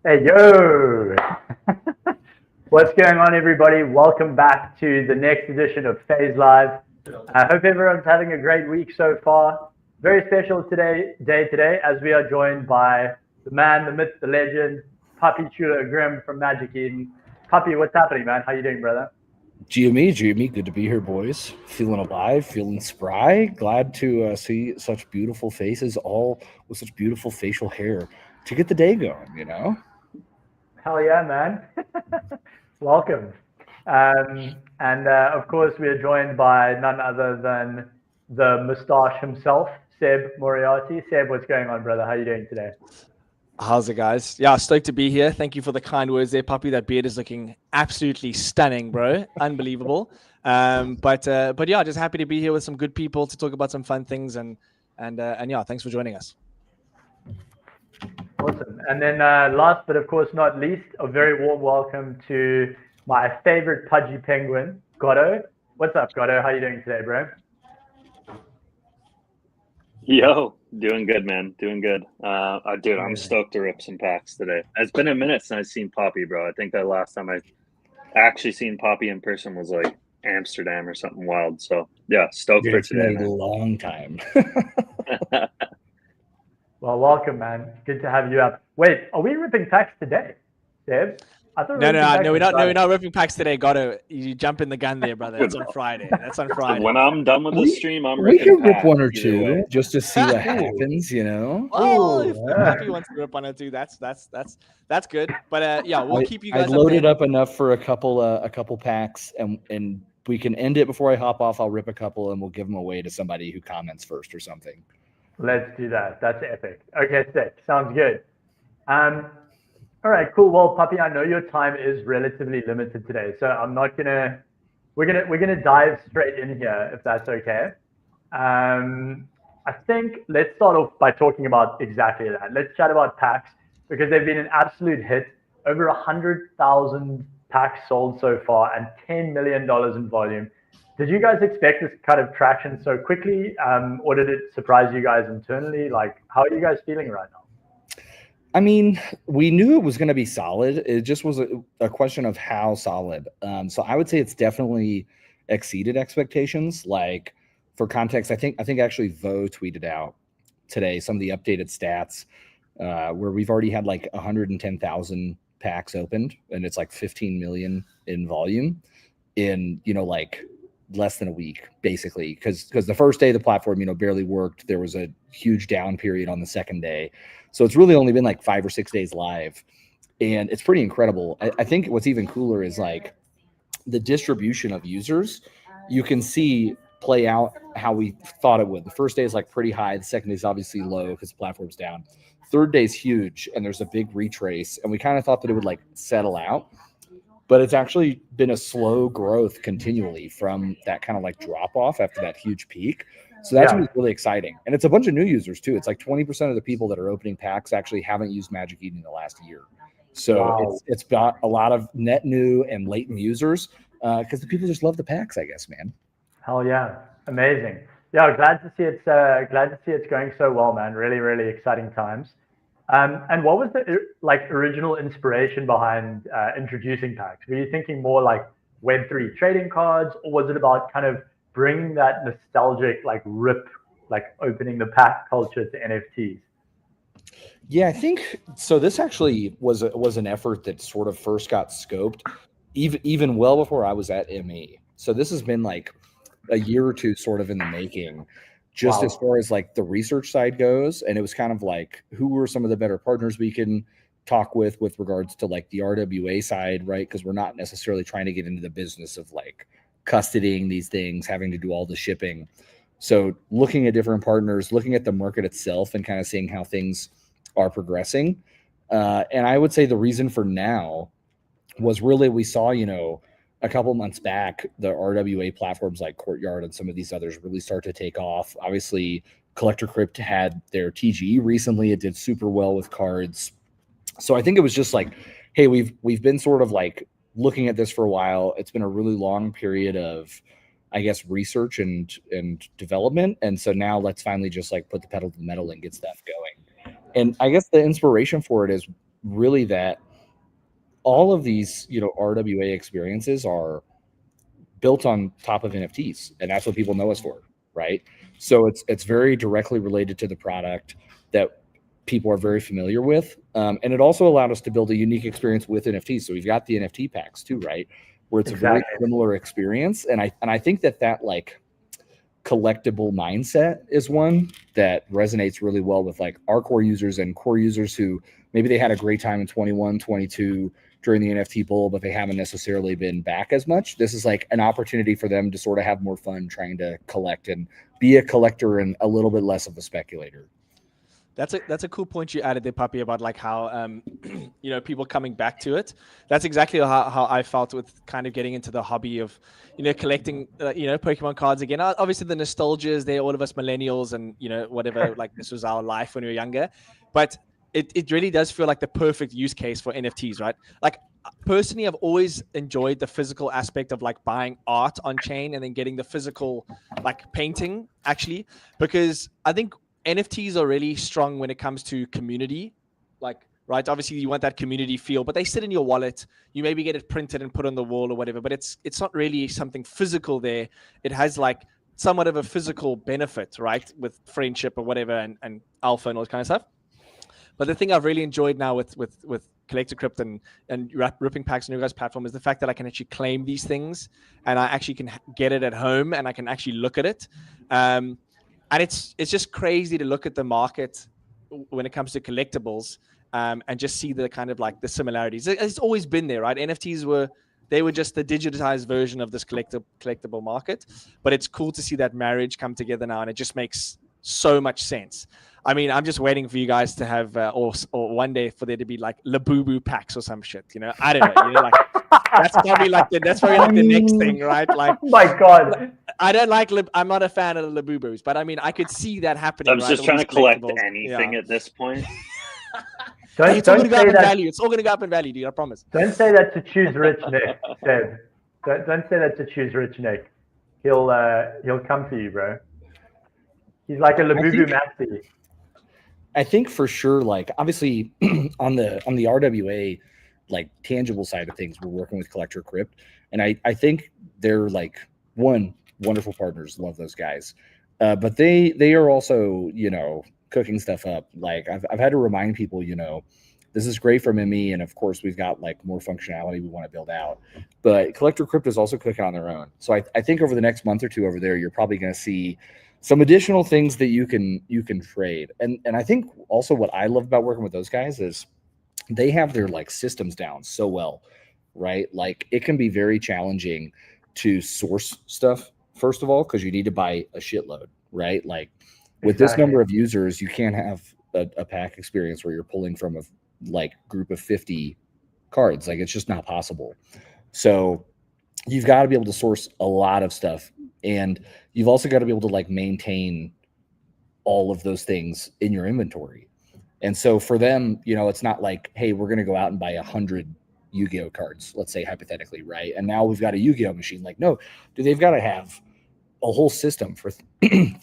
Hey, yo! What's going on, everybody? Welcome back to the next edition of Phase Live. I hope everyone's having a great week so far. Very special day today, as we are joined by the man, the myth, the legend, Puppy Chulo Grim from Magic Eden. Puppy, what's happening, man? How you doing, brother? GME, good to be here, boys. Feeling alive, feeling spry. Glad to see such beautiful faces, all with such beautiful facial hair to get the day going. Hell yeah, man. Welcome. And of course, we are joined by none other than the moustache himself, Seb Moriarty. Seb, what's going on, brother? How you doing today? How's it, guys? Yeah, stoked to be here. Thank you for the kind words there, Puppy. That beard is looking absolutely stunning, bro. Unbelievable. But yeah, just happy to be here with some good people to talk about some fun things and yeah, thanks for joining us. Awesome. And then last but of course not least, a very warm welcome to my favorite pudgy penguin, Gotto. What's up, Gotto? How you doing today, bro? Yo, doing good, man. Doing good. Dude, I'm stoked to rip some packs today. It's been a minute since I've seen Poppy, bro. I think the last time I actually seen Poppy in person was like Amsterdam or something wild. So yeah, stoked Dude, for it's today, been a man. long time. Well, welcome, man. Good to have you up. Wait, are we ripping packs today, Seb? I thought we were No, ripping packs we're on not. No, we're Friday. not ripping packs today. Gotta you jump in the gun there, brother. That's on Friday. That's on Friday. When I'm done with the we stream, I'm we ripping can rip packs one or either two way. just to see what happens. Well, Ooh, if Puppy wants to rip on it too, that's good. But yeah, we'll keep you I guys loaded updated. up enough for a couple packs, and we can end it before I hop off. I'll rip a couple, and we'll give them away to somebody who comments first or something. let's do that. That's epic. Okay, sick. Sounds good. Um, all right, cool. Well, Puppy, I know your time is relatively limited today, so I'm not gonna. We're gonna dive straight in here if that's okay. I think let's start off by talking about exactly that. Let's chat about packs because they've been an absolute hit. Over 100,000 packs sold so far and $10 million in volume. Did you guys expect this kind of traction so quickly, or did it surprise you guys internally? Like, how are you guys feeling right now? I mean, we knew it was going to be solid. It just was a question of how solid. So I would say it's definitely exceeded expectations. Like for context, I think actually Vo tweeted out today some of the updated stats where we've already had like 110,000 packs opened, and it's like 15 million in volume in like less than a week, basically, because the first day the platform barely worked. There was a huge down period on the second day, so it's really only been like 5 or 6 days live, and it's pretty incredible. I think what's even cooler is like the distribution of users. You can see play out how we thought it would. The first day is like pretty high. The second day is obviously low because the platform's down. Third day is huge, and there's a big retrace, and we kind of thought that it would like settle out, but it's actually been a slow growth continually from that kind of like drop off after that huge peak. So that's Yeah. really exciting. And it's a bunch of new users too. It's like 20% of the people that are opening packs actually haven't used Magic Eden in the last year. So Wow. it's got a lot of net new and latent users because the people just love the packs, I guess, man. Hell yeah, amazing. Yeah, glad to see it's going so well, man. Really, really exciting times. And what was the like original inspiration behind introducing packs? Were you thinking more like Web3 trading cards, or was it about kind of bringing that nostalgic like rip, like opening the pack culture to NFTs? Yeah, I think so. This actually was an effort that sort of first got scoped even well before I was at ME. So this has been like a year or two sort of in the making, just as Wow. far as like the research side goes. And it was kind of like who were some of the better partners we can talk with regards to like the RWA side, right? Because we're not necessarily trying to get into the business of like custodying these things, having to do all the shipping. So looking at different partners, looking at the market itself, and kind of seeing how things are progressing. And I would say the reason for now was really we saw, a couple months back, the RWA platforms like Courtyard and some of these others really start to take off. Obviously, Collector Crypt had their TGE recently. It did super well with cards. So I think it was just like, hey, we've been sort of like looking at this for a while. It's been a really long period of, I guess, research and development. And so now let's finally just like put the pedal to the metal and get stuff going. And I guess the inspiration for it is really that all of these, RWA experiences are built on top of NFTs, and that's what people know us for, right? So it's very directly related to the product that people are very familiar with, and it also allowed us to build a unique experience with NFTs. So we've got the NFT packs too, right? Where it's a very similar experience, and I think that like collectible mindset is one that resonates really well with like our core users and core users who maybe they had a great time in 21, 22 during the NFT bull, but they haven't necessarily been back as much. This is like an opportunity for them to sort of have more fun trying to collect and be a collector and a little bit less of a speculator. That's a cool point you added there, Puppy, about like how people coming back to it. That's exactly how I felt with kind of getting into the hobby of collecting Pokemon cards again. Obviously the nostalgia is there, all of us millennials and whatever, like this was our life when we were younger, but it really does feel like the perfect use case for NFTs, right? Like personally, I've always enjoyed the physical aspect of like buying art on chain and then getting the physical like painting actually, because I think NFTs are really strong when it comes to community, like, right? Obviously you want that community feel, but they sit in your wallet. You maybe get it printed and put on the wall or whatever, but it's not really something physical there. It has like somewhat of a physical benefit, right? With friendship or whatever and alpha and all that kind of stuff. But the thing I've really enjoyed now with Collector Crypt and ripping packs on your guys' platform is the fact that I can actually claim these things and I actually can get it at home and I can actually look at it. And it's just crazy to look at the market when it comes to collectibles and just see the kind of like the similarities. It's always been there, right? NFTs were just the digitized version of this collectible market, but it's cool to see that marriage come together now, and it just makes so much sense. I mean, I'm just waiting for you guys to have, or one day for there to be like Labubu packs or some shit. I don't know. Like that's probably like the next thing, right? Like, oh my God, I don't like. I'm not a fan of the Labubus, but I mean, I could see that happening. I'm just trying to collect anything at this point. It's all going to go up in value. It's all going to go up in value, dude. I promise. Don't say that to choose rich Nick, Seb. Don't say that to choose rich Nick. He'll come for you, bro. He's like a Labubu Maxi. I think for sure, like obviously on the RWA like tangible side of things, we're working with Collector Crypt, and I think they're like wonderful partners. Love those guys, but they are also cooking stuff up. Like I've had to remind people, this is great from ME, and of course we've got like more functionality we want to build out, but Collector Crypt is also cooking on their own. So I think over the next month or two over there, you're probably going to see some additional things that you can trade. And I think also what I love about working with those guys is they have their like systems down so well, right? Like it can be very challenging to source stuff, first of all, because you need to buy a shitload, right? Like with this number of users, you can't have a pack experience where you're pulling from a like group of 50 cards. Like it's just not possible. So you've got to be able to source a lot of stuff, and you've also got to be able to like maintain all of those things in your inventory. And so for them, it's not like, hey, we're going to go out and buy 100 Yu-Gi-Oh cards, let's say hypothetically, right? And now we've got a Yu-Gi-Oh machine. Like, no, dude, they've got to have a whole system for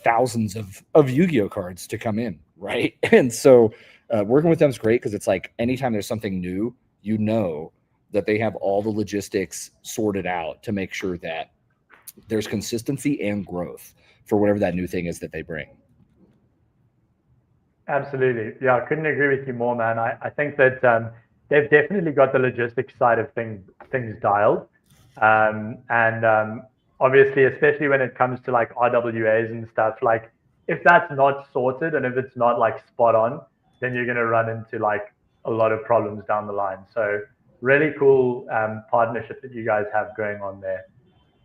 thousands of Yu-Gi-Oh cards to come in, right? And so working with them is great because it's like anytime there's something new, that they have all the logistics sorted out to make sure that there's consistency and growth for whatever that new thing is that they bring. Absolutely. Yeah, I couldn't agree with you more, man. I think that they've definitely got the logistics side of things dialed. And obviously, especially when it comes to like RWAs and stuff, like if that's not sorted and if it's not like spot on, then you're going to run into like a lot of problems down the line. So really cool partnership that you guys have going on there.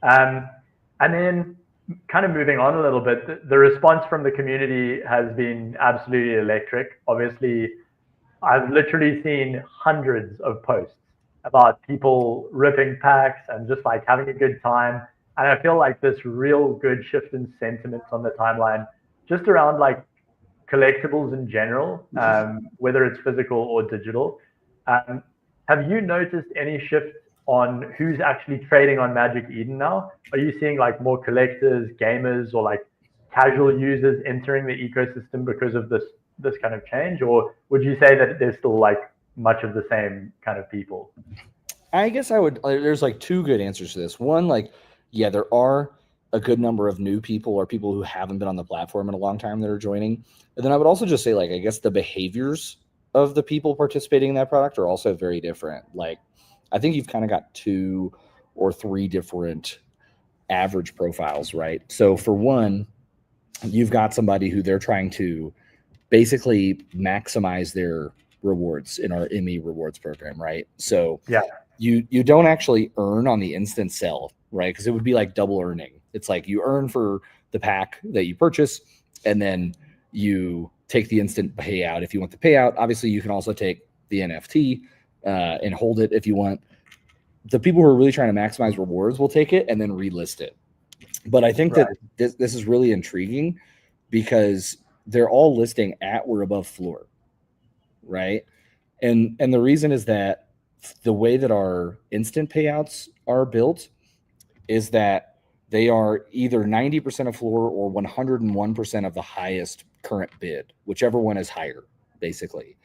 And then kind of moving on a little bit, the response from the community has been absolutely electric. Obviously, I've literally seen hundreds of posts about people ripping packs and just like having a good time. And I feel like this real good shift in sentiments on the timeline, just around like collectibles in general, whether it's physical or digital. Have you noticed any shift on who's actually trading on Magic Eden now? Are you seeing like more collectors, gamers, or like casual users entering the ecosystem because of this kind of change? Or would you say that there's still like much of the same kind of people? I guess I would. There's like two good answers to this. One, like, yeah, there are a good number of new people or people who haven't been on the platform in a long time that are joining. And then I would also just say, like, I guess the behaviors of the people participating in that product are also very different. Like, I think you've kind of got 2 or 3 different average profiles, right? So for one, you've got somebody who they're trying to basically maximize their rewards in our ME rewards program, right? So Yeah. you don't actually earn on the instant sell, right? Because it would be like double earning. It's like you earn for the pack that you purchase, and then you take the instant payout if you want the payout. Obviously, you can also take the NFT and hold it if you want. The people who are really trying to maximize rewards will take it and then relist it. But I think that this is really intriguing because they're all listing at or above floor, right? And the reason is that the way that our instant payouts are built is that they are either 90% of floor or 101% of the highest current bid, whichever one is higher, basically.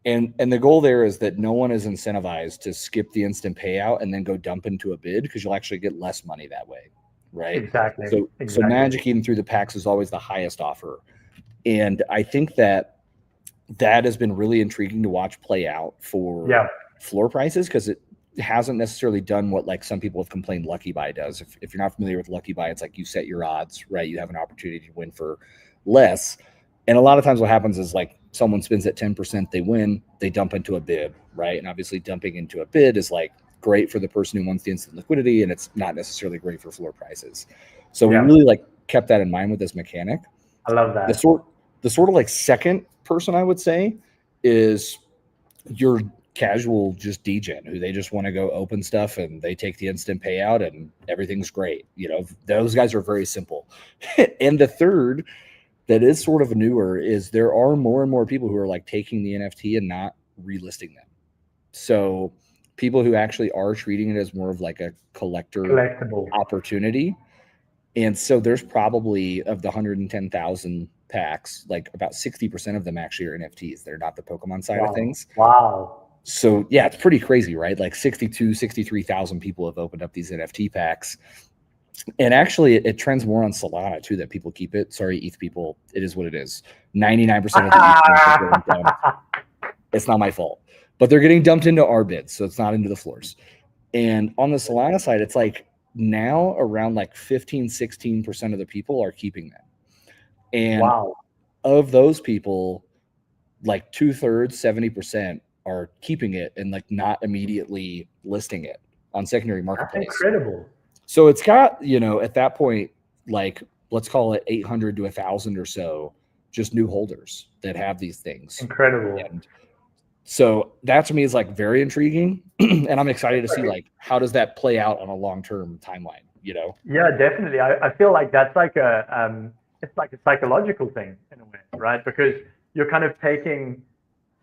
And the goal there is that no one is incentivized to skip the instant payout and then go dump into a bid, because you'll actually get less money that way, right? Exactly. So Magic Eden through the packs is always the highest offer. And I think that has been really intriguing to watch play out for floor prices, because it hasn't necessarily done what like some people have complained Lucky Buy does. If you're not familiar with Lucky Buy, it's like you set your odds, right? You have an opportunity to win for less. And a lot of times what happens is like someone spins at 10%, they win, they dump into a bid, right? And obviously dumping into a bid is like great for the person who wants the instant liquidity, and it's not necessarily great for floor prices. So we really like kept that in mind with this mechanic. I love that. The sort of like second person I would say is your casual just degen who they just want to go open stuff and they take the instant payout and everything's great. You know, those guys are very simple. And the third that is sort of newer is there are more and more people who are like taking the NFT and not relisting them. So people who actually are treating it as more of like a collectible opportunity. And so there's probably, of the 110,000 packs, like about 60% of them actually are NFTs. They're not the Pokemon side of things. Wow. So yeah, it's pretty crazy, right? Like 63,000 people have opened up these NFT packs. And actually it trends more on Solana too, that people keep it. Sorry, ETH people, it is what it is. 99% of the ETH are getting dumped. It's not my fault. But they're getting dumped into our bids, so it's not into the floors. And on the Solana side, it's like now around like 15-16% of the people are keeping them. And of those people, like 2/3, 70% are keeping it and like not immediately listing it on secondary marketplace. That's incredible. So it's got, you know, at that point, like let's call it 800 to 1,000 or so, just new holders that have these things. Incredible. And so that to me is like very intriguing, and I'm excited to see like how does that play out on a long-term timeline, you know? Yeah, definitely. I feel like that's like it's like a psychological thing in a way, right? Because you're kind of taking,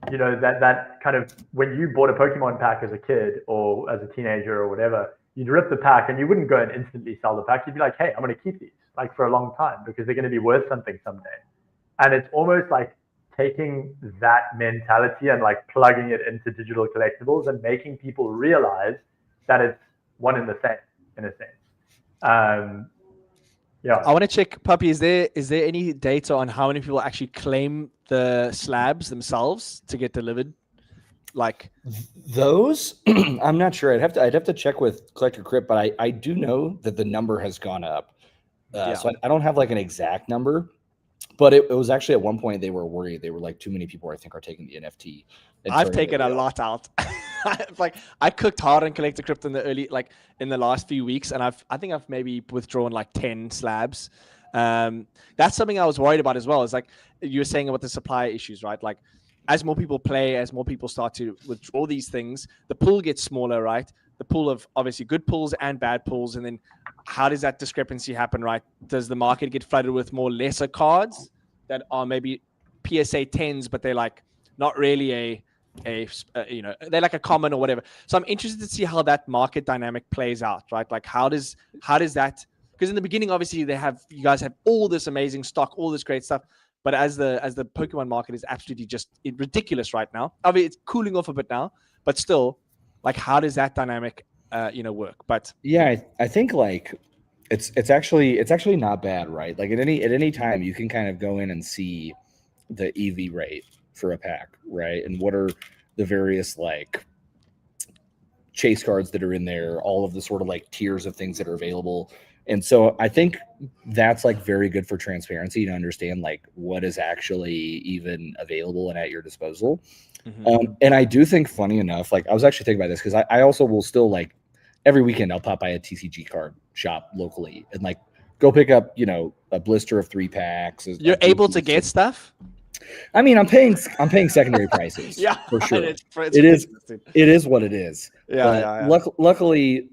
you know, that kind of, when you bought a Pokemon pack as a kid or as a teenager or whatever, you'd rip the pack and you wouldn't go and instantly sell the pack. You'd be like, hey, I'm going to keep these like for a long time because they're going to be worth something someday. And it's almost like taking that mentality and like plugging it into digital collectibles and making people realize that it's one and the same in a sense. Yeah. I want to check, Puppy, is there any data on how many people actually claim the slabs themselves to get delivered? Like those, I'm not sure. I'd have to check with Collector Crypt, but I do know that the number has gone up. So I don't have like an exact number, but it was actually at one point they were worried. They were like, too many people I think are taking the NFT. I've taken a lot out. Like I cooked hard on Collector Crypt in the last few weeks, and I think I've maybe withdrawn like 10 slabs. That's something I was worried about as well. Is like you were saying about the supply issues, right? Like as more people play, as more people start to withdraw these things, the pool gets smaller, right? The pool of obviously good pools and bad pools. And then how does that discrepancy happen, right? Does the market get flooded with more lesser cards that are maybe PSA 10s, but they're like not really you know, they're like a common or whatever. So I'm interested to see how that market dynamic plays out, right? Like how does that, because in the beginning, obviously you guys have all this amazing stock, all this great stuff. But as the Pokemon market is absolutely just ridiculous right now. I mean, it's cooling off a bit now, but still, like, how does that dynamic, work? But yeah, I think like it's actually not bad, right? Like at any time you can kind of go in and see the EV rate for a pack, right? And what are the various like chase cards that are in there, all of the sort of like tiers of things that are available. And so I think that's like very good for transparency to understand like what is actually even available and at your disposal. And I do think, funny enough, like I was actually thinking about this because I also will still like every weekend I'll pop by a TCG card shop locally and like go pick up, you know, a blister of 3 packs. You're able to get stuff? I mean, I'm paying secondary prices. Yeah, for sure. It's It is what it is. Yeah, but luckily,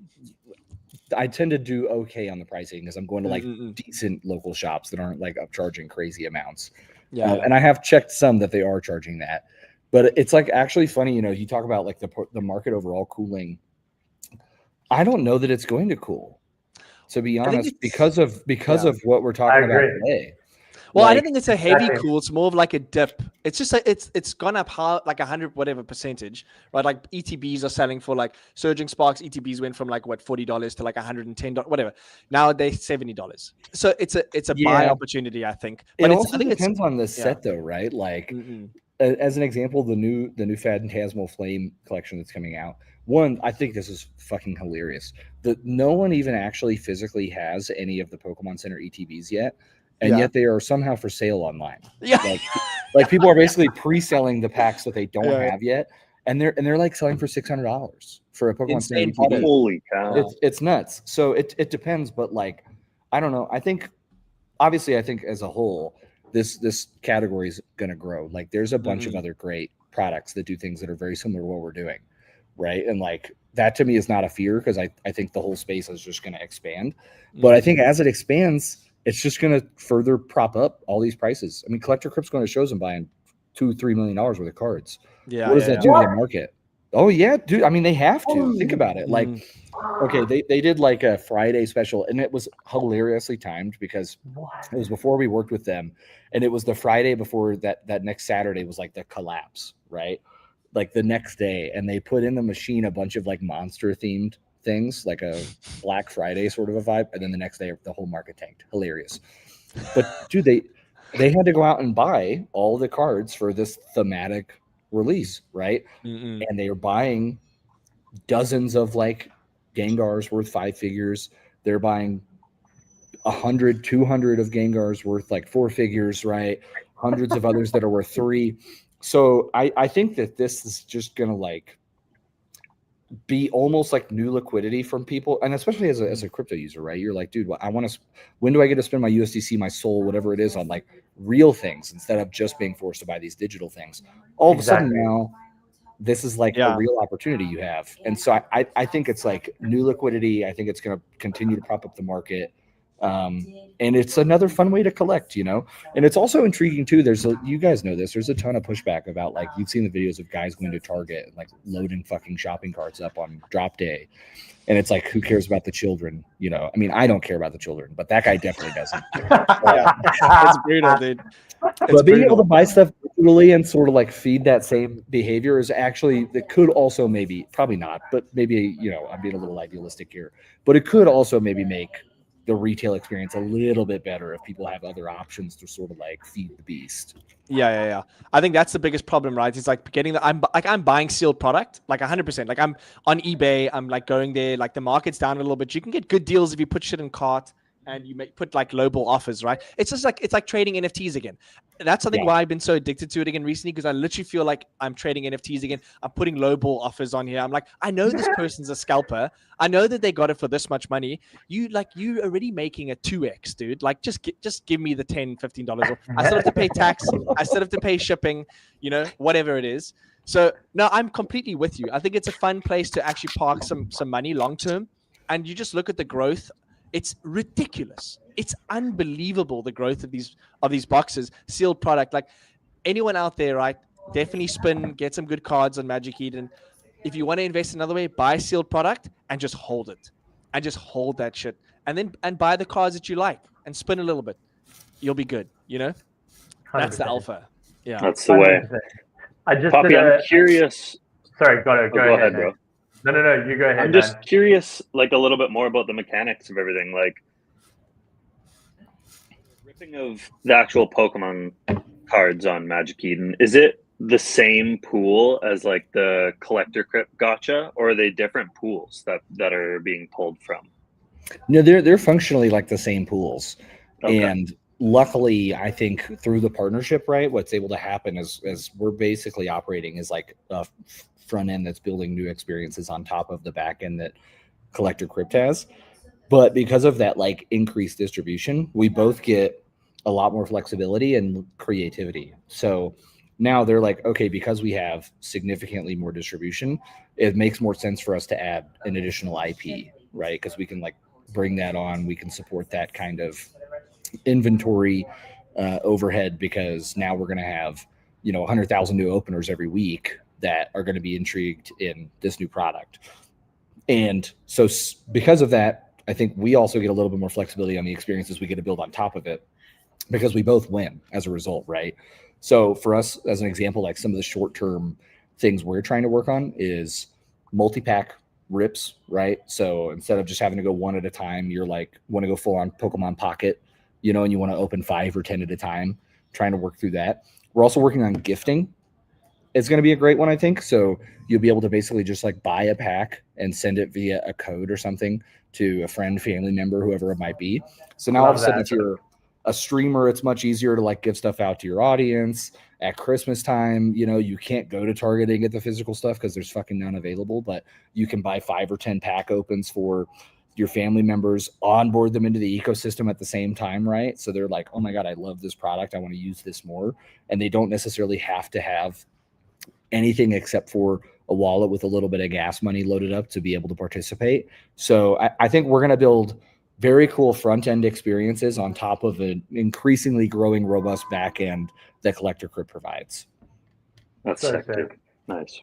I tend to do okay on the pricing because I'm going to like decent local shops that aren't like upcharging crazy amounts. And I have checked some that they are charging that, but it's like actually funny. You know, you talk about like the market overall cooling. I don't know that it's going to cool, to be honest, because of what we're talking about today. Well, like, I don't think it's a heavy cool. It's more of like a dip. It's just like it's gone up like 100 whatever percentage, right? Like ETBs are selling for like Surging Sparks. ETBs went from like what $40 to like $110, whatever. Now they're $70. So it's a buy opportunity, I think. But it also depends on the set, though, right? Like as an example, the new Phantasmal Flame collection that's coming out. One, I think this is fucking hilarious. That no one even actually physically has any of the Pokemon Center ETBs yet. And yet they are somehow for sale online. Yeah, like people are basically pre-selling the packs that they don't have yet, and they're like selling for $600 for a Pokemon Center ETB. Holy cow! It's nuts. So it depends, but like I don't know. I think as a whole, this category is going to grow. Like there's a bunch of other great products that do things that are very similar to what we're doing, right? And like that to me is not a fear because I think the whole space is just going to expand. But I think as it expands, it's just going to further prop up all these prices. I mean, Collector Crypt's going to shows them buying $2-3 million worth of cards. Yeah, what does that do to the market? Oh yeah, dude. I mean, they have to think about it. Like, okay, they did like a Friday special, and it was hilariously timed because it was before we worked with them, and it was the Friday before that next Saturday was like the collapse, right? Like the next day, and they put in the machine a bunch of like monster themed things, like a Black Friday sort of a vibe, and then the next day the whole market tanked. Hilarious. But dude, they had to go out and buy all the cards for this thematic release, right? And they were buying dozens of like Gengars worth 5 figures. They're buying 100, 200 of Gengars worth like 4 figures, right? Hundreds of others that are worth 3. So I think that this is just gonna like be almost like new liquidity from people, and especially as a crypto user, right? You're like, dude, when do I get to spend my USDC, my soul, whatever it is, on like real things instead of just being forced to buy these digital things? All of a sudden now, this is like a real opportunity you have. And so I think it's like new liquidity. I think it's going to continue to prop up the market. And it's another fun way to collect, you know, and it's also intriguing too. You guys know this, there's a ton of pushback about like, you've seen the videos of guys going to Target and like loading fucking shopping carts up on drop day. And it's like, who cares about the children? You know, I mean, I don't care about the children, but that guy definitely doesn't. It's brutal, dude. But being able to buy stuff digitally and sort of like feed that same behavior is actually, that could also maybe, probably not, but maybe, you know, I'm being a little idealistic here, but it could also maybe make the retail experience a little bit better if people have other options to sort of like feed the beast. Yeah. I think that's the biggest problem, right? It's like I'm buying sealed product, like 100%. Like I'm on eBay, I'm like going there, like the market's down a little bit. You can get good deals if you put shit in cart and you put like lowball offers, right? It's just like, it's like trading NFTs again. That's something why I've been so addicted to it again recently, because I literally feel like I'm trading NFTs again. I'm putting lowball offers on here. I'm like, I know this person's a scalper. I know that they got it for this much money. You already making a 2x, dude. Like just give me the $10, $15. I still have to pay tax. I still have to pay shipping, you know, whatever it is. So no, I'm completely with you. I think it's a fun place to actually park some money long term. And you just look at the growth. It's ridiculous. It's unbelievable, the growth of these boxes, sealed product. Like anyone out there, right? Definitely spin, get some good cards on Magic Eden. If you want to invest another way, buy sealed product and just hold it. And just hold that shit. And buy the cards that you like and spin a little bit. You'll be good, you know? That's the 100%. alpha. Yeah. That's the way. 100%. I just Poppy, did I'm curious. Sorry, go ahead, bro. man. No, you go ahead, I'm just man. curious, like a little bit more about the mechanics of everything. Like ripping of the actual Pokemon cards on Magic Eden, is it the same pool as like the Collector Crypt Gacha, or are they different pools that are being pulled from? No, they're functionally like the same pools. Okay. And luckily, I think through the partnership, right, what's able to happen is we're basically operating as like a front end that's building new experiences on top of the back end that Collector Crypt has. But because of that like increased distribution, we both get a lot more flexibility and creativity. So now they're like, okay, because we have significantly more distribution, it makes more sense for us to add an additional IP, right? Because we can like bring that on, we can support that kind of inventory overhead, because now we're going to have 100,000 new openers every week that are going to be intrigued in this new product. And so because of that, I think we also get a little bit more flexibility on the experiences we get to build on top of it, because we both win as a result, right? So for us, as an example, like some of the short-term things we're trying to work on is multi-pack rips, right? So instead of just having to go one at a time, you're like, want to go full on Pokemon Pocket, and you want to open 5 or 10 at a time, trying to work through that. We're also working on gifting. It's going to be a great one, I think. So you'll be able to basically just like buy a pack and send it via a code or something to a friend, family member, whoever it might be. So now all of a sudden, if you're a streamer, it's much easier to like give stuff out to your audience at Christmas time. You can't go to Target and get the physical stuff because there's fucking none available, but you can buy 5 or 10 pack opens for your family members, onboard them into the ecosystem at the same time, right? So they're like, oh my God, I love this product, I want to use this more. And they don't necessarily have to have anything except for a wallet with a little bit of gas money loaded up to be able to participate. So I think we're going to build very cool front-end experiences on top of an increasingly growing, robust back end that Collector Crypt provides. That's sick, dude. Nice.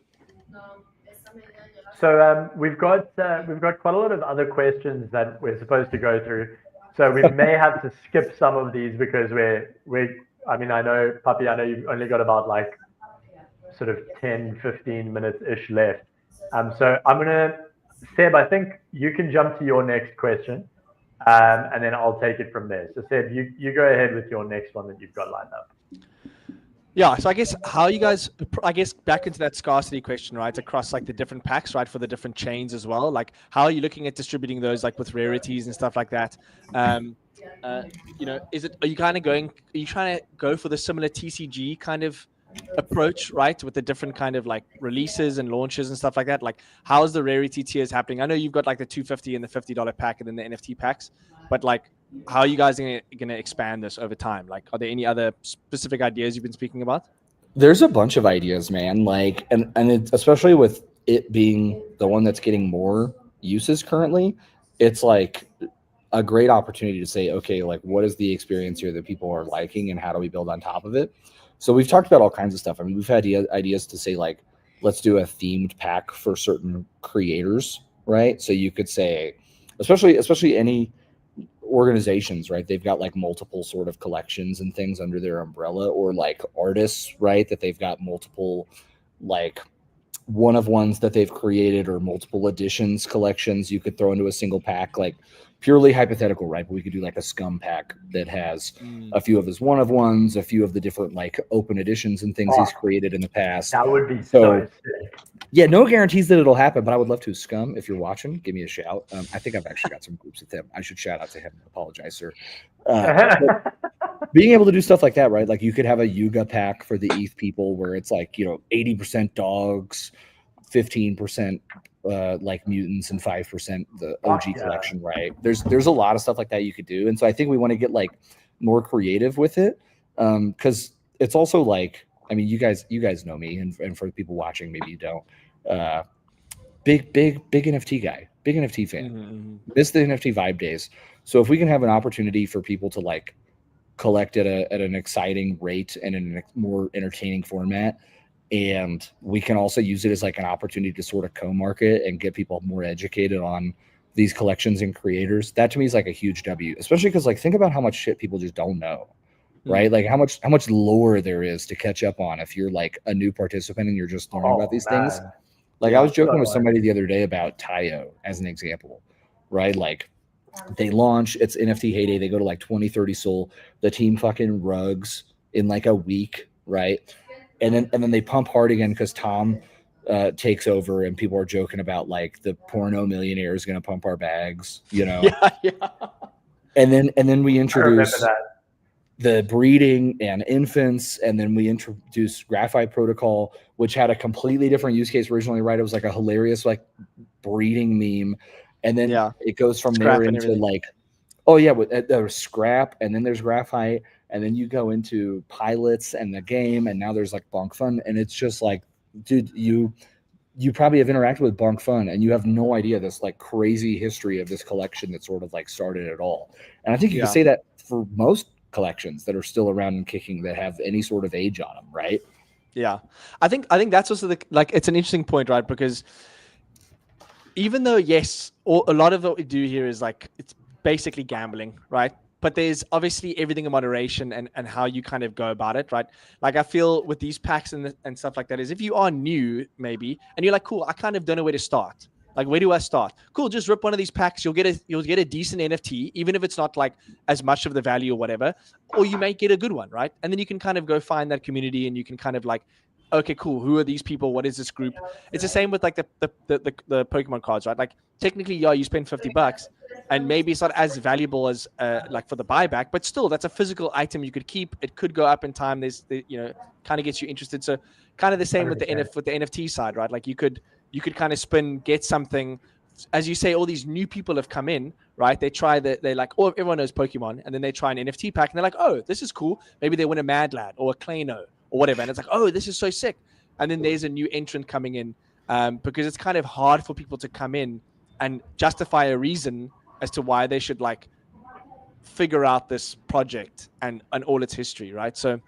So we've got quite a lot of other questions that we're supposed to go through. So we may have to skip some of these because I know, Puppy, I know you've only got about like sort of 10, 15 minutes-ish left. So I'm going to, Seb, I think you can jump to your next question. And then I'll take it from there. So Seb, you go ahead with your next one that you've got lined up. Yeah, so I guess back into that scarcity question, right? Across like the different packs, right? For the different chains as well. Like how are you looking at distributing those like with rarities and stuff like that? Are you trying to go for the similar TCG kind of approach, right? With the different kind of like releases and launches and stuff like that. Like how is the rarity tiers happening? I know you've got like the $250 and the $50 pack and then the NFT packs, but like how are you guys going to expand this over time? Like, are there any other specific ideas you've been speaking about? There's a bunch of ideas, man. Like, and it, especially with it being the one that's getting more uses currently, it's like a great opportunity to say, okay, like what is the experience here that people are liking and how do we build on top of it? So we've talked about all kinds of stuff. I mean, we've had ideas to say like, let's do a themed pack for certain creators, right? So you could say, especially any organizations, right? They've got like multiple sort of collections and things under their umbrella, or like artists, right? That they've got multiple like one of ones that they've created or multiple editions collections you could throw into a single pack, like purely hypothetical, right? But we could do like a Scum pack that has a few of his one of ones, a few of the different like open editions and things he's created in the past. That would be so sick. Yeah, no guarantees that it'll happen, but I would love to. Scum, if you're watching, give me a shout. I think I've actually got some groups with him. I should shout out to him. Apologize, sir. Being able to do stuff like that, right? Like you could have a Yuga pack for the ETH people where it's like, 80% dogs, 15% like mutants, and 5% the OG collection, right? There's a lot of stuff like that you could do. And so I think we want to get like more creative with it. Because it's also like, I mean, you guys know me, and for the people watching, maybe you don't. Big NFT guy, big NFT fan. Mm-hmm. Miss the NFT vibe days. So if we can have an opportunity for people to like collect at an exciting rate and in a more entertaining format, and we can also use it as like an opportunity to sort of co-market and get people more educated on these collections and creators, that to me is like a huge W, especially because like think about how much shit people just don't know. right? Like how much lore there is to catch up on if you're like a new participant and you're just learning about these things. Like I was joking with somebody the other day about Tayo as an example, right? Like they launch, it's NFT heyday, they go to like 20, 30 soul, the team fucking rugs in like a week, right? And then they pump hard again because Tom takes over and people are joking about like the porno millionaire is going to pump our bags, you know? Yeah. And then we I remember introduce that. the breeding and infants, and then we introduced Graphite Protocol, which had a completely different use case originally, right? It was like a hilarious like breeding meme, and then it goes from Scrap there and into everything. like, oh yeah, there's scrap, and then there's graphite, and then you go into pilots and the game, and now there's like Bonk Fun, and it's just like, dude, you probably have interacted with Bonk Fun, and you have no idea this like crazy history of this collection that sort of like started it all. And I think you can say that for most collections that are still around and kicking that have any sort of age on them, right? Yeah, I think that's also it's an interesting point, right? Because even though yes, a lot of what we do here is like it's basically gambling, right? But there's obviously everything in moderation and how you kind of go about it, right? Like I feel with these packs and stuff like that is if you are new maybe and you're like, cool, I kind of don't know where to start. Like, where do I start? Cool, just rip one of these packs. You'll get a decent NFT, even if it's not like as much of the value or whatever, or you may get a good one, right? And then you can kind of go find that community and you can kind of like, okay, cool. Who are these people? What is this group? It's the same with like the Pokemon cards, right? Like technically, yeah, you spend $50 and maybe it's not as valuable as like for the buyback, but still that's a physical item you could keep. It could go up in time. Kind of gets you interested. So kind of the same with the NFT side, right? Like you could kind of spin, get something. As you say, all these new people have come in, right? They try they're like, oh, everyone knows Pokemon. And then they try an NFT pack and they're like, oh, this is cool. Maybe they win a Mad Lad or a Klano or whatever. And it's like, oh, this is so sick. And then there's a new entrant coming in because it's kind of hard for people to come in and justify a reason as to why they should like figure out this project and all its history, right? So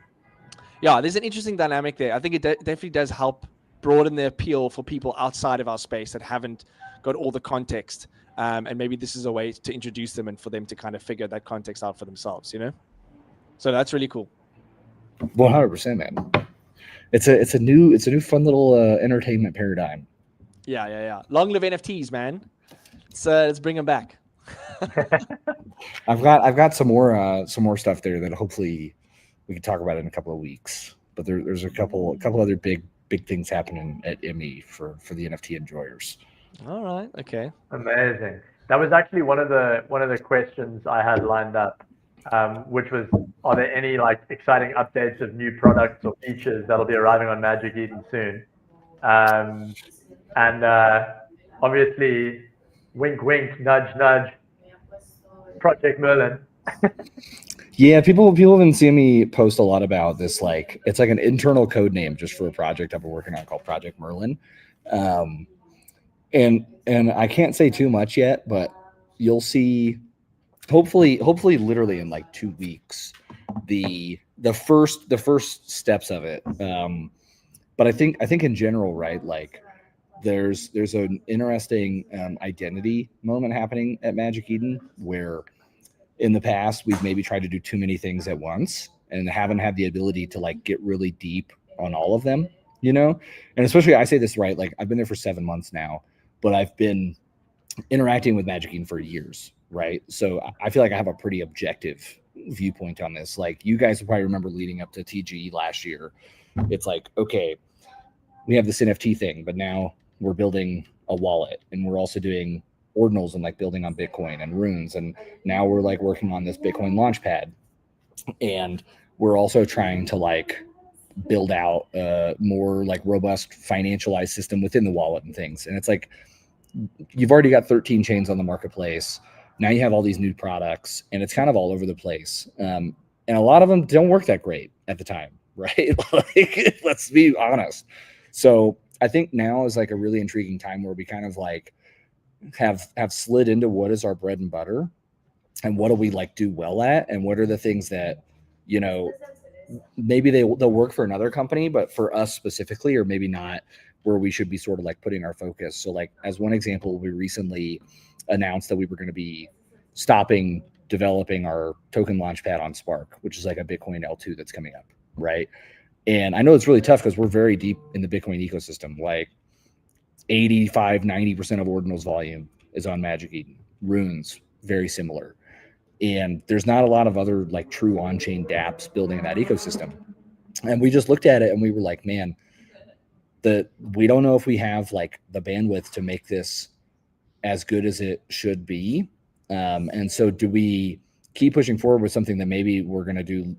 yeah, there's an interesting dynamic there. I think it definitely does help broaden the appeal for people outside of our space that haven't got all the context. And maybe this is a way to introduce them and for them to kind of figure that context out for themselves, you know? So that's really cool. 100%, man. It's a new fun little entertainment paradigm. Yeah. Long live NFTs, man. Let's bring them back. I've got some more stuff there that hopefully we can talk about in a couple of weeks. But there's a couple other big things happening at ME for the NFT enjoyers. All right. Okay. Amazing. That was actually one of the questions I had lined up, which was, are there any like exciting updates of new products or features that'll be arriving on Magic Eden soon? And obviously, wink, wink, nudge, nudge. Project Merlin. Yeah, people have been seeing me post a lot about this. Like, it's like an internal code name just for a project I've been working on called Project Merlin. And I can't say too much yet, but you'll see. Hopefully, literally in like 2 weeks, the first steps of it. But I think in general, right? Like, there's an interesting identity moment happening at Magic Eden where in the past we've maybe tried to do too many things at once and haven't had the ability to like get really deep on all of them, you know? And especially I say this, right? Like I've been there for 7 months now, but I've been interacting with Magic Eden for years, right? So I feel like I have a pretty objective viewpoint on this. Like you guys will probably remember leading up to TGE last year. It's like, okay, we have this NFT thing, but now we're building a wallet and we're also doing ordinals and like building on Bitcoin and runes. And now we're like working on this Bitcoin launchpad. And we're also trying to like build out a more like robust financialized system within the wallet and things. And it's like, you've already got 13 chains on the marketplace. Now you have all these new products and it's kind of all over the place. And a lot of them don't work that great at the time, right? Like, let's be honest. So I think now is like a really intriguing time where we kind of like have slid into what is our bread and butter and what do we like do well at and what are the things that, you know, maybe they'll work for another company, but for us specifically, or maybe not, where we should be sort of like putting our focus. So like as one example, we recently announced that we were going to be stopping developing our token launchpad on Spark, which is like a Bitcoin L2 that's coming up, right? And I know it's really tough because we're very deep in the Bitcoin ecosystem. Like 85, 90% of Ordinal's volume is on Magic Eden. Runes, very similar. And there's not a lot of other like true on-chain dApps building that ecosystem. And we just looked at it and we were like, man, we don't know if we have like the bandwidth to make this as good as it should be. And so do we keep pushing forward with something that maybe we're going to do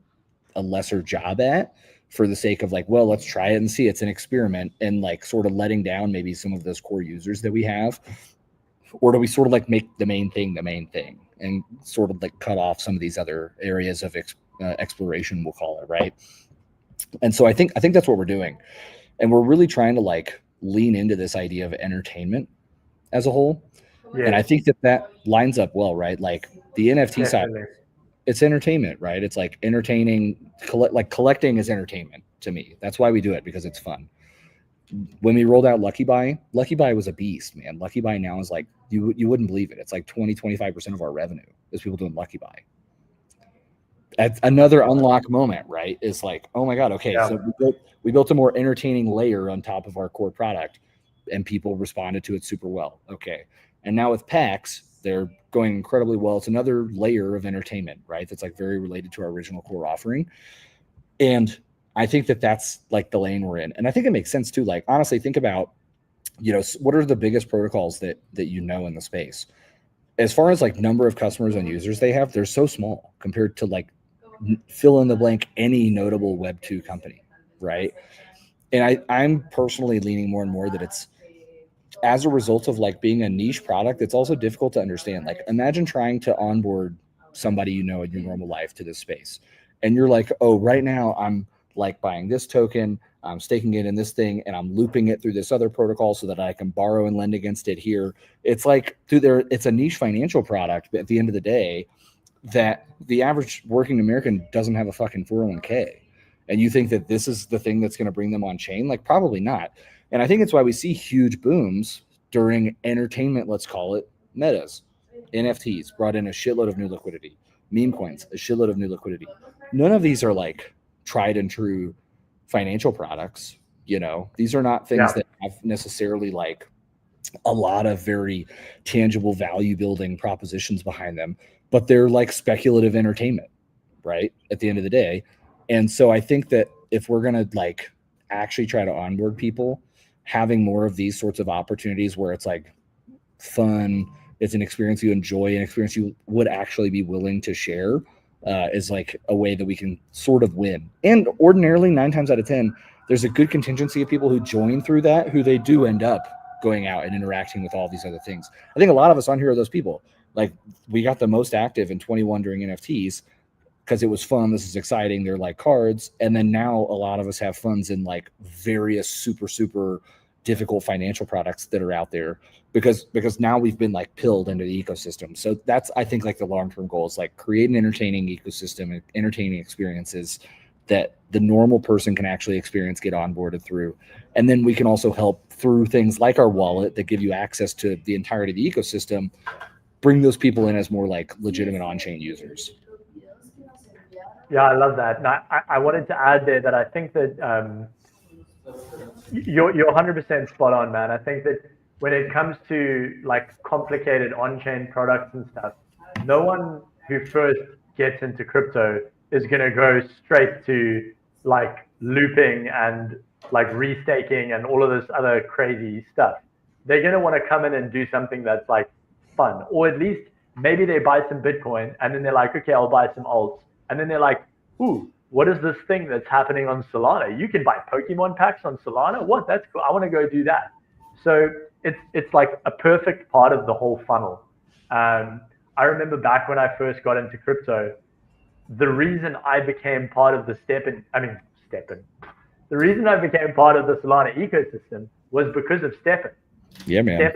a lesser job at for the sake of like, well, let's try it and see, it's an experiment, and like sort of letting down maybe some of those core users that we have? Or do we sort of like make the main thing and sort of like cut off some of these other areas of exploration, we'll call it, right? And so I think that's what we're doing. And we're really trying to like lean into this idea of entertainment as a whole. Yeah. And I think that lines up well, right? Like the NFT side, it's entertainment, right? It's like entertaining, collecting is entertainment to me. That's why we do it, because it's fun. When we rolled out Lucky Buy was a beast, man. Lucky Buy now is like, you wouldn't believe it. It's like 20-25% of our revenue is people doing Lucky Buy. That's another unlock moment, right? It's like, oh my God, okay, yeah. So we built a more entertaining layer on top of our core product, and people responded to it super well. Okay. And now with PAX, they're going incredibly well. It's another layer of entertainment, right? That's like very related to our original core offering. And I think that's like the lane we're in. And I think it makes sense too. Like, honestly, think about, what are the biggest protocols that you know in the space? As far as like number of customers and users they have, they're so small compared to like fill in the blank any notable Web 2 company, right? And I'm personally leaning more and more that it's as a result of like being a niche product, it's also difficult to understand. Like, imagine trying to onboard somebody in your normal life to this space, and you're like, oh, right now I'm like buying this token, I'm staking it in this thing, and I'm looping it through this other protocol so that I can borrow and lend against it here. It's like, it's a niche financial product, but at the end of the day, that the average working American doesn't have a fucking 401k. And you think that this is the thing that's going to bring them on chain? Like, probably not. And I think it's why we see huge booms during entertainment, let's call it, metas. NFTs brought in a shitload of new liquidity. Meme coins, a shitload of new liquidity. None of these are like tried and true financial products. These are not things that have necessarily like a lot of very tangible value building propositions behind them, but they're like speculative entertainment, right? At the end of the day. And so I think that if we're going to like actually try to onboard people, having more of these sorts of opportunities where it's like fun, it's an experience you enjoy, an experience you would actually be willing to share, is like a way that we can sort of win. And ordinarily 9 times out of 10, there's a good contingency of people who join through that, who they do end up going out and interacting with all these other things. I think a lot of us on here are those people. Like, we got the most active in 21 during NFTs because it was fun. This is exciting. They're like cards. And then now a lot of us have funds in like various super, super difficult financial products that are out there because now we've been like pilled into the ecosystem. So that's, I think, like the long-term goal is like create an entertaining ecosystem and entertaining experiences that the normal person can actually experience, get onboarded through. And then we can also help through things like our wallet that give you access to the entirety of the ecosystem, bring those people in as more like legitimate on-chain users. Yeah, I love that. And I wanted to add there that I think that you're 100% spot on, man. I think that when it comes to like complicated on-chain products and stuff, no one who first gets into crypto is going to go straight to like looping and like restaking and all of this other crazy stuff. They're going to want to come in and do something that's like fun, or at least maybe they buy some Bitcoin and then they're like, okay, I'll buy some alts. And then they're like, ooh, what is this thing that's happening on Solana? You can buy Pokemon packs on Solana? What? That's cool. I want to go do that. So it's like a perfect part of the whole funnel. I remember back when I first got into crypto, the reason I became part of the the reason I became part of the Solana ecosystem was because of STEPN. Yeah, man.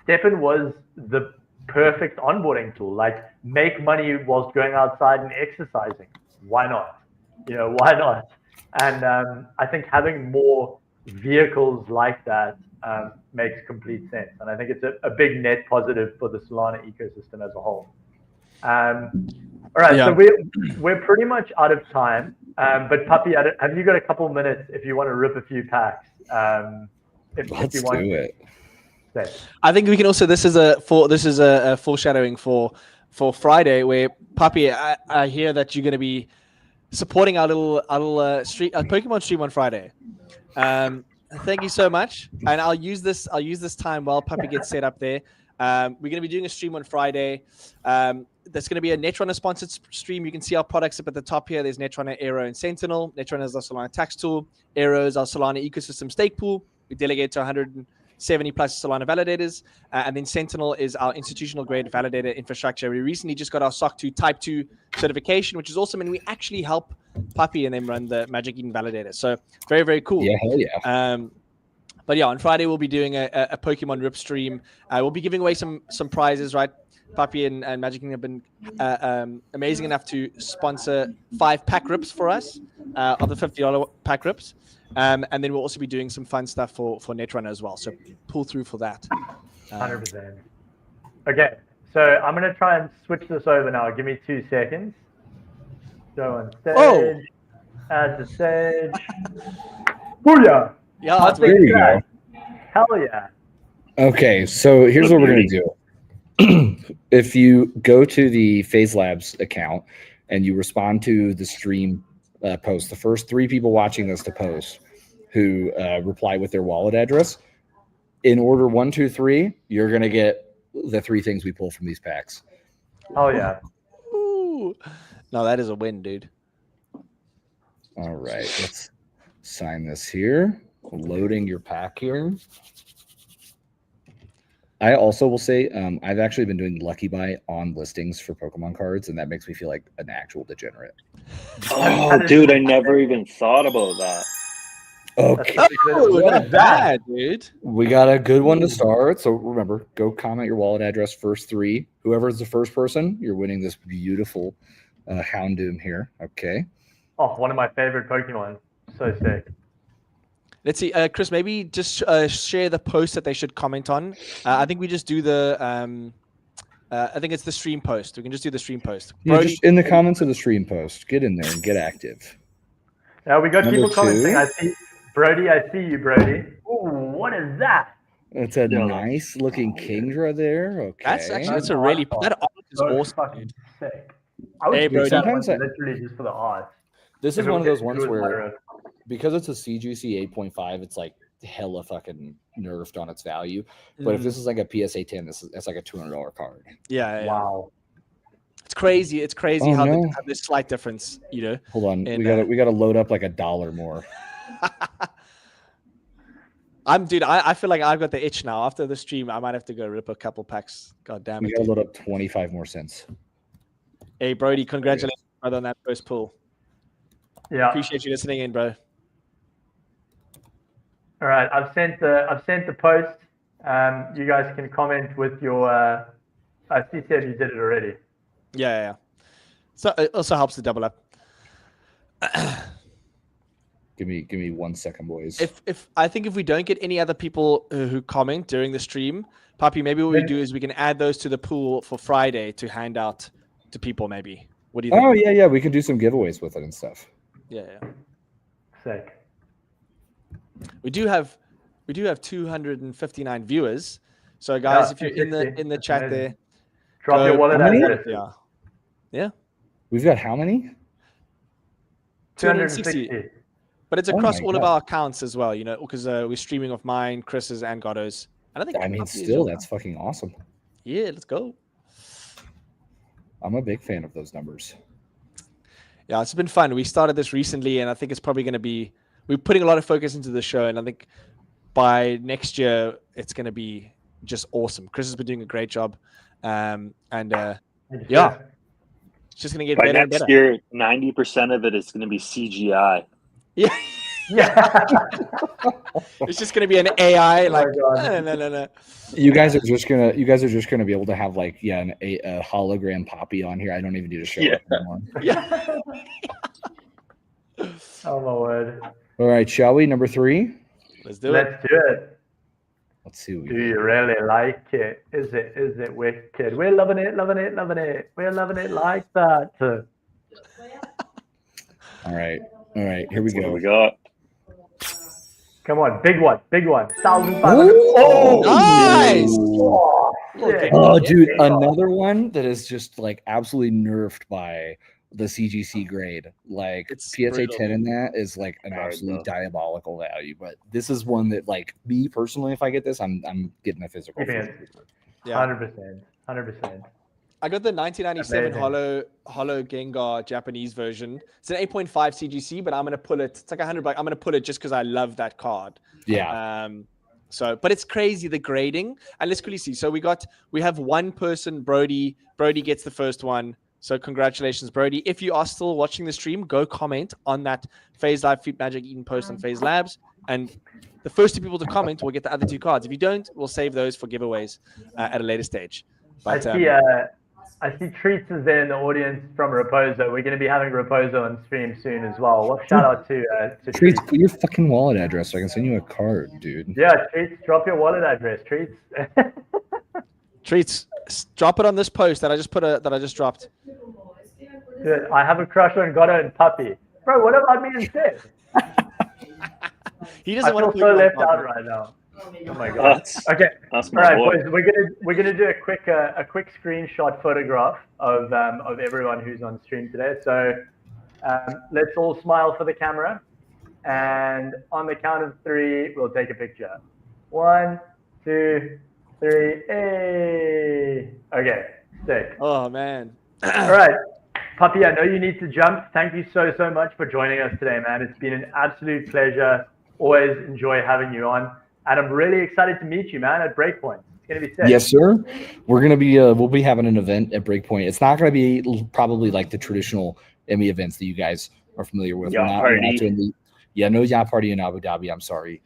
STEPN was the perfect onboarding tool. Like, make money whilst going outside and exercising. Why not? Why not? And I think having more vehicles like that makes complete sense. And I think it's a big net positive for the Solana ecosystem as a whole. All right, Yeah. so we're pretty much out of time. But Puppy, have you got a couple minutes if you want to rip a few packs? If Let's you want do it. to. I think we can also. This is a foreshadowing for Friday, where Puppy, I hear that you're going to be supporting our little Pokemon stream on Friday. Thank you so much, and I'll use this time while Puppy gets set up there. We're going to be doing a stream on Friday. There's going to be a Netrunner sponsored stream. You can see our products up at the top here. There's Netrunner, Aero, and Sentinel. Netrunner is our Solana tax tool. Aero is our Solana ecosystem stake pool. We delegate to 170 plus Solana validators. And then Sentinel is our institutional grade validator infrastructure. We recently just got our SOC 2 Type 2 certification, which is awesome. And we actually help Puppy and them run the Magic Eden validator. So very, very cool. Yeah, hell yeah. But yeah, on Friday we'll be doing a Pokemon Rip stream. We'll be giving away some prizes, right? Puppy and Magic King have been amazing enough to sponsor 5 pack rips for us of the $50 pack rips. And then we'll also be doing some fun stuff for Netrunner as well. So pull through for that. 100%. Okay, so I'm going to try and switch this over now. Give me 2 seconds. Go on stage. Oh. Add to stage. Booyah! Yeah, I'll that's take There you that. go. Hell yeah. Okay, so here's what we're going to do. If you go to the FaZe Labs account and you respond to the stream post, the first 3 people watching this to post who reply with their wallet address, in order 1, 2, 3, you're going to get the 3 things we pull from these packs. Oh yeah. Ooh. No, that is a win, dude. All right, let's sign this here. Loading your pack here. I also will say I've actually been doing Lucky Buy on listings for Pokemon cards, and that makes me feel like an actual degenerate. Oh, dude, I never even thought about that. Okay, Oh, not bad, dude. we got a good one to start. So remember, go comment your wallet address first 3. Whoever's the first person, you're winning this beautiful Houndoom here. Okay. Oh, one of my favorite Pokemon. So sick. Let's see, Chris. Maybe just share the post that they should comment on. I think we just do the. I think it's the stream post. We can just do the stream post. Yeah, Brody, just in the comments of the stream post, get in there and get active. Now we got Number people commenting. 2. I see Brody. I see you, Brody. Ooh, what is that? It's a Yeah. nice looking Kingdra there. Okay. that's a really that art is So awesome. fucking Dude. sick. I would Hey, do Brody. that Sometimes one literally just for the art. This If is it one of was- those if it ones was where, Lyra. because it's a CGC 8.5, it's like hella fucking nerfed on its value. But if this is like a PSA 10, that's like a $200 card. Yeah. Wow. It's crazy. It's crazy Oh, how no. they have this slight difference. You know. Hold on, And, we gotta load up like $1 more. I feel like I've got the itch now. After the stream, I might have to go rip a couple packs. God damn We it. gotta Dude. load up 25 more cents. Hey, Brody, congratulations brother, on that first pull. Yeah. Appreciate you listening in, bro. All right. I've sent the post. You guys can comment with your. I see said you did it already. Yeah. So it also helps to double up. Give me 1 second, boys. If I think if we don't get any other people who comment during the stream, Papi, maybe what we do is we can add those to the pool for Friday to hand out to people. Maybe. What do you think? Oh yeah, we can do some giveaways with it and stuff. Yeah. Sick. We do have 259 viewers. So guys, Yeah, if you're in 260. the chat Amazing. there, Drop Go- your wallet How many? address. yeah, We've got how many? 260. 260. But it's Oh across my all of God. our accounts as well, you know, because we're streaming off mine, Chris's, and Gotto's. And I think I mean, Papi is still, yours. that's fucking awesome. Yeah, let's go. I'm a big fan of those numbers. Yeah, it's been fun. We started this recently, and I think it's probably going to be. We're putting a lot of focus into the show, and I think by next year it's going to be just awesome. Chris has been doing a great job, and yeah, it's just going to get By better and next better. year, 90% of it is going to be CGI. Yeah, Yeah. it's just going to be an AI. Like, God. no. You guys are just gonna be able to have like a hologram Poppy on here. I don't even need to show Yeah. up anymore. Yeah. Oh my word. All right, shall we? Number 3. Let's do it. Let's do it. too. Do you really like it? Is it wicked? We're loving it, loving it, loving it. We're loving it like that. All right. Here we What do go. we got? Come on, big one, 1,500. Oh, Nice. Oh, shit. Oh, dude, another one that is just like absolutely nerfed by the CGC grade. Like It's PSA brutal. 10 in that is like an Hard, absolute though. diabolical value. But this is one that, like, me personally, if I get this, I'm getting a physical. Keeping for it sure. Yeah. 100%. I got the 1997 Amazing. Holo Gengar Japanese version. It's an 8.5 CGC, but I'm gonna pull it. It's like $100. I'm gonna pull it just because I love that card. Yeah. So, but it's crazy the grading. And let's quickly see. So we have one person, Brody. Brody gets the first one. So congratulations, Brody. If you are still watching the stream, go comment on that FaZe Live Feet Magic Eden post on FaZe Labs, and the first 2 people to comment will get the other 2 cards. If you don't, we'll save those for giveaways at a later stage. But I see Treats is there in the audience from Reposo. We're going to be having Reposo on stream soon as well. Well, shout out to Treats, Treats. put your fucking wallet address so I can send you a card, dude. Yeah, Treats, drop your wallet address, Treats. Treats, drop it on this post that I just dropped. Dude, I have a crush on Goto and Puppy. Bro, what about me instead? He I doesn't want feel to so left out right now. Oh my god. Okay. That's All my right, boy. boys. We're gonna do a quick screenshot photograph of everyone who's on stream today. So let's all smile for the camera, and on the count of 3, we'll take a picture. 1, 2, 3. Hey. Okay. Sick. Oh man. All right, Puppy. I know you need to jump. Thank you so much for joining us today, man. It's been an absolute pleasure. Always enjoy having you on. And I'm really excited to meet you, man, at Breakpoint. It's going to be sick. Yes, sir. We're gonna be we'll be having an event at Breakpoint. It's not gonna be probably like the traditional Emmy events that you guys are familiar with. Yacht party. No yacht party in Abu Dhabi. I'm sorry,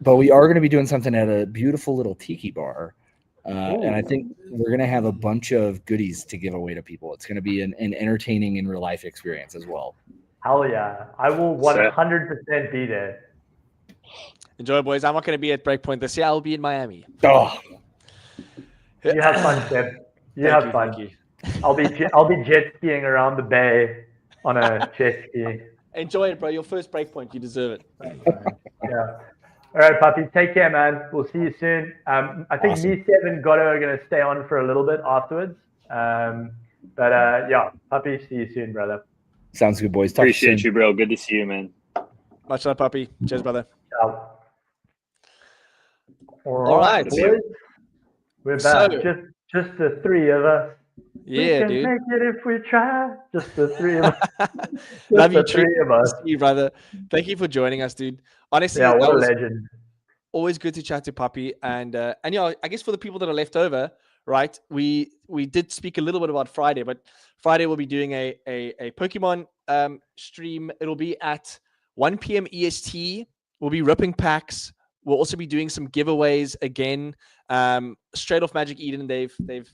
but we are gonna be doing something at a beautiful little tiki bar, and I think we're gonna have a bunch of goodies to give away to people. It's gonna be an entertaining in real life experience as well. Hell yeah. I will 100% be there. Enjoy, boys. I'm not going to be at Breakpoint this year. I'll be in Miami. Oh, You have fun, Seb. You have fun. Thank you. I'll be jet skiing around the bay on a jet ski. Enjoy it, bro. Your first Breakpoint. You deserve it. Yeah. All right, Puppy. Take care, man. We'll see you soon. I think Awesome. me, Seb, and Goto are going to stay on for a little bit afterwards. But yeah, Puppy, see you soon, brother. sounds good, boys. Talk to Appreciate soon. you, bro. Good to see you, man. Much love, puppy. Cheers, brother. Ciao. All right. boys. We're back. So- Just the 3 of us. Yeah, we can dude. make it if we try. Just the 3 of us. Just Love you, the 3 of us. See you, brother. Thank you for joining us, dude. Honestly, Yeah, that what a was legend. always good to chat to Puppy. And you know, I guess for the people that are left over, right? We did speak a little bit about Friday, but Friday we'll be doing a Pokemon stream. It'll be at 1 p.m. EST. We'll be ripping packs. We'll also be doing some giveaways again. Straight off Magic Eden, they've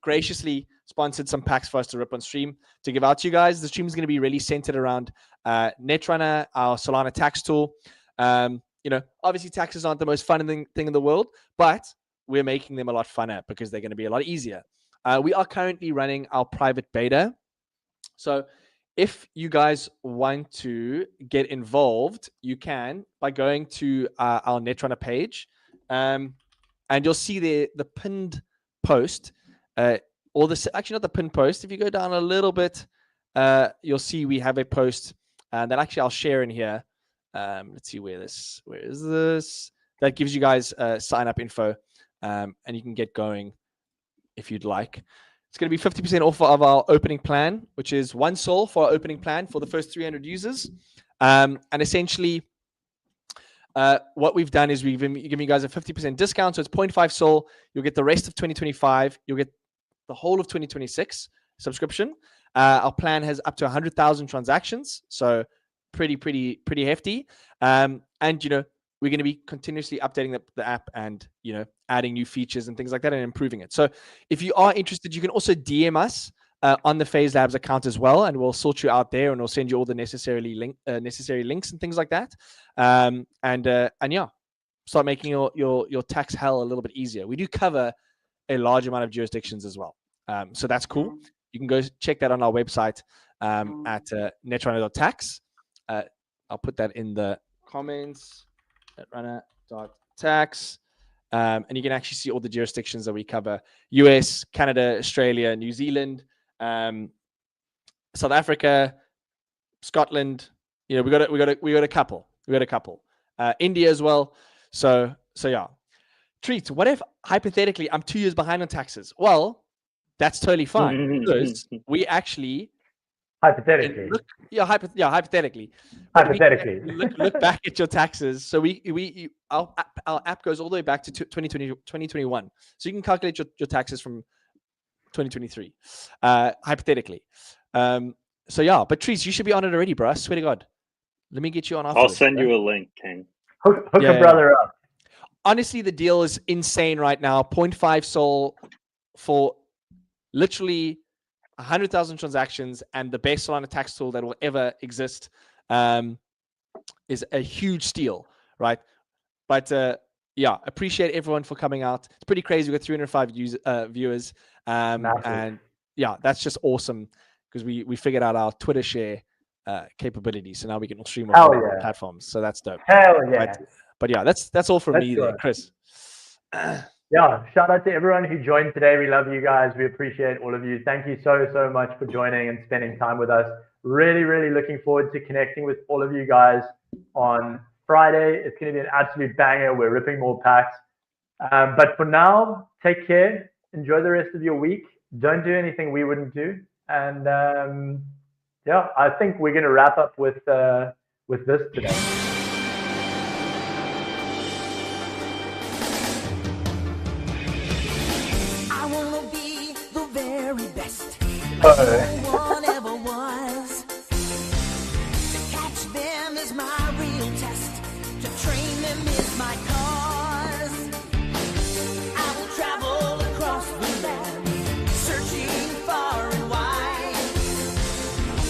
graciously sponsored some packs for us to rip on stream to give out to you guys. The stream is going to be really centered around Netrunner, our Solana tax tool. You know, obviously taxes aren't the most fun thing in the world, but we're making them a lot funner because they're going to be a lot easier. We are currently running our private beta. So if you guys want to get involved, you can by going to our Netrunner page. And you'll see the pinned post, or actually not the pinned post. If you go down a little bit, you'll see we have a post that actually I'll share in here. Let's see where is this? That gives you guys sign up info, and you can get going if you'd like. It's going to be 50% off of our opening plan, which is 1 Sol for our opening plan for the first 300 users. And essentially, what we've done is we've given you guys a 50% discount. So it's 0.5 Sol. You'll get the rest of 2025. You'll get the whole of 2026 subscription. Our plan has up to 100,000 transactions. So pretty hefty. And, you know, we're going to be continuously updating the app and, you know, adding new features and things like that and improving it. So if you are interested, you can also DM us on the FaZe Labs account as well, and we'll sort you out there and we'll send you all the necessary links and things like that. And yeah, start making your tax hell a little bit easier. We do cover a large amount of jurisdictions as well. So that's cool. You can go check that on our website at netrunner.tax. I'll put that in the comments, netrunner.tax. And you can actually see all the jurisdictions that we cover: US, Canada, Australia, New Zealand, South Africa, Scotland. You know, we got a couple. India as well. So yeah. Treat, what if hypothetically I'm 2 years behind on taxes? Well, that's totally fine because we actually Hypothetically. hypothetically. Hypothetically. Look back at your taxes. So our app goes all the way back to 2021. So you can calculate your taxes from 2023, hypothetically. So yeah, but Trees, you should be on it already, bro. I swear to God. Let me get you on. I'll send you a link, King. Hook a brother up. Honestly, the deal is insane right now. 0.5 Sol for literally 100,000 transactions and the best Solana tax tool that will ever exist is a huge steal, right? But yeah, appreciate everyone for coming out. It's pretty crazy. We've got 305 viewers. And yeah, that's just awesome because we figured out our Twitter share capabilities. So now we can all stream on platforms. So that's dope. Hell yeah. Right? But yeah, that's all from me there, Chris. Yeah, shout out to everyone who joined today. We love you guys. We appreciate all of you. Thank you so much for joining and spending time with us. Really looking forward to connecting with all of you guys on Friday. It's going to be an absolute banger. We're ripping more packs. But for now, take care. Enjoy the rest of your week. Don't do anything we wouldn't do. And yeah, I think we're going to wrap up with this today. No one ever was. To catch them is my real test. To train them is my cause. I will travel across the land, searching far and wide.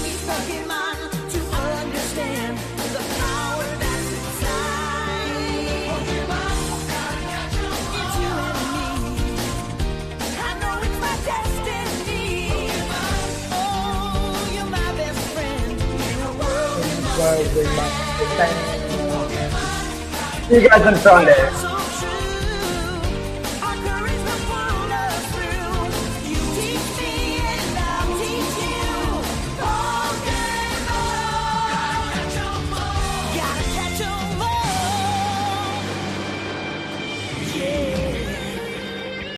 Each Pokemon to understand the power that's inside. Pokemon, gotta catch 'em. It's you and me. I know it's my destiny. See you guys on Friday.